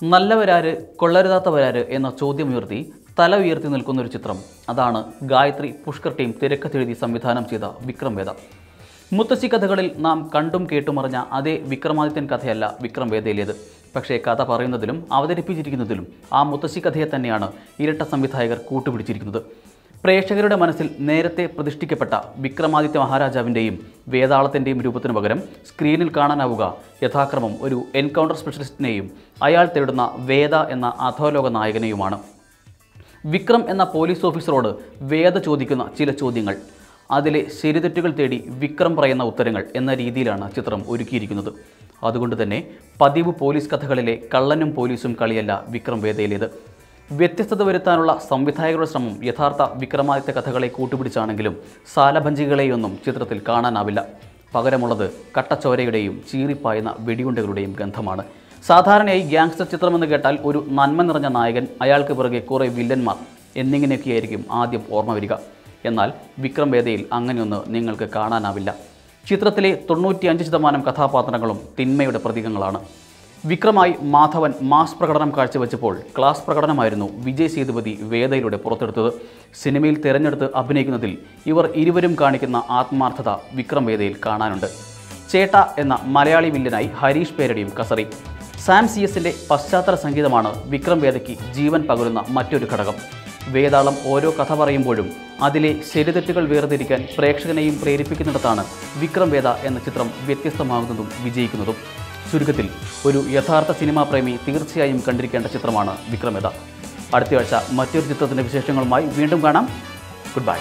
നല്ലവരാര് കൊള്ളരുതാത്തവരാര് എന്ന ചോദ്യമുയർത്തി തല ഉയർത്തി നിൽക്കുന്ന ഒരു ചിത്രം. അതാണ് ഗായത്രി പുഷ്കർ ടീം തിരക്കഥെഴുതി സംവിധാനം ചെയ്ത വിക്രം വേദ. മുത്തശ്ശി കഥകളിൽ നാം കണ്ടും കേട്ടുമറിഞ്ഞ അതേ വിക്രമാദിത്യൻ കഥയല്ല വിക്രം വേദയിലേത്. പക്ഷേ കഥ പറയുന്നതിലും അവതരിപ്പിച്ചിരിക്കുന്നതിലും ആ മുത്തശ്ശി കഥയെ തന്നെയാണ് ഇരട്ട സംവിധായകർ കൂട്ടുപിടിച്ചിരിക്കുന്നത്. പ്രേക്ഷകരുടെ മനസ്സിൽ നേരത്തെ പ്രതിഷ്ഠിക്കപ്പെട്ട വിക്രമാദിത്യ മഹാരാജാവിൻ്റെയും വേതാളത്തിൻ്റെയും രൂപത്തിനു പകരം സ്ക്രീനിൽ കാണാനാവുക യഥാക്രമം ഒരു എൻകൗണ്ടർ സ്പെഷ്യലിസ്റ്റിനെയും അയാൾ തേടുന്ന വേദ എന്ന അധോലോക നായകനെയുമാണ്. വിക്രം എന്ന പോലീസ് ഓഫീസറോട് വേദ ചോദിക്കുന്ന ചില ചോദ്യങ്ങൾ, അതിലെ ശരിതെറ്റുകൾ തേടി വിക്രം പറയുന്ന ഉത്തരങ്ങൾ എന്ന രീതിയിലാണ് ചിത്രം ഒരുക്കിയിരിക്കുന്നത്. അതുകൊണ്ട് തന്നെ പതിവ് പോലീസ് കഥകളിലെ കള്ളനും പോലീസും കളിയല്ല വിക്രം വേദയിലേത്. വ്യത്യസ്തത വരുത്താനുള്ള സംവിധായകരുടെ ശ്രമം യഥാർത്ഥ വിക്രമാദിത്യ കഥകളെ കൂട്ടുപിടിച്ചാണെങ്കിലും സാലഭഞ്ചികളെയൊന്നും ചിത്രത്തിൽ കാണാനാവില്ല. പകരമുള്ളത് കട്ടച്ചോരയുടെയും ചീറിപ്പായുന്ന വെടിയുണ്ടകളുടെയും ഗന്ധമാണ്. സാധാരണയായി ഗ്യാങ്സ്റ്റർ ചിത്രമെന്ന് കേട്ടാൽ ഒരു നന്മ നിറഞ്ഞ നായകൻ, അയാൾക്ക് പിറകെ കുറേ വില്ലന്മാർ എന്നിങ്ങനെയൊക്കെയായിരിക്കും ആദ്യം ഓർമ്മ വരിക. എന്നാൽ വിക്രം വേദയിൽ അങ്ങനെയൊന്ന് നിങ്ങൾക്ക് കാണാനാവില്ല. ചിത്രത്തിലെ 95% കഥാപാത്രങ്ങളും തിന്മയുടെ പ്രതീകങ്ങളാണ്. വിക്രമായി മാധവൻ മാസ് പ്രകടനം കാഴ്ചവെച്ചപ്പോൾ ക്ലാസ് പ്രകടനമായിരുന്നു വിജയ് സേതുപതി വേദയിലൂടെ പുറത്തെടുത്തത്. സിനിമയിൽ തിരഞ്ഞെടുത്ത് അഭിനയിക്കുന്നതിൽ ഇവർ ഇരുവരും കാണിക്കുന്ന ആത്മാർത്ഥത വിക്രം വേദയിൽ കാണാനുണ്ട്. ചേട്ട എന്ന മലയാളി വില്ലനായി ഹരീഷ് പേരടിയും കസറി. സാം CS-ന്റെ പശ്ചാത്തല സംഗീതമാണ് വിക്രം വേദയ്ക്ക് ജീവൻ പകരുന്ന മറ്റൊരു ഘടകം. വേതാളം ഓരോ കഥ പറയുമ്പോഴും അതിലെ ശരിതെറ്റുകൾ വേർതിരിക്കാൻ പ്രേക്ഷകനെയും പ്രേരിപ്പിക്കുന്നിടത്താണ് വിക്രം വേദ എന്ന ചിത്രം വ്യത്യസ്തമാകുന്നതും വിജയിക്കുന്നതും. ചുരുക്കത്തിൽ ഒരു യഥാർത്ഥ സിനിമാ പ്രേമി തീർച്ചയായും കണ്ടിരിക്കേണ്ട ചിത്രമാണ് വിക്രം വേദ. അടുത്തയാഴ്ച മറ്റൊരു ചിത്രത്തിൻ്റെ വിശേഷങ്ങളുമായി വീണ്ടും കാണാം. Good bye.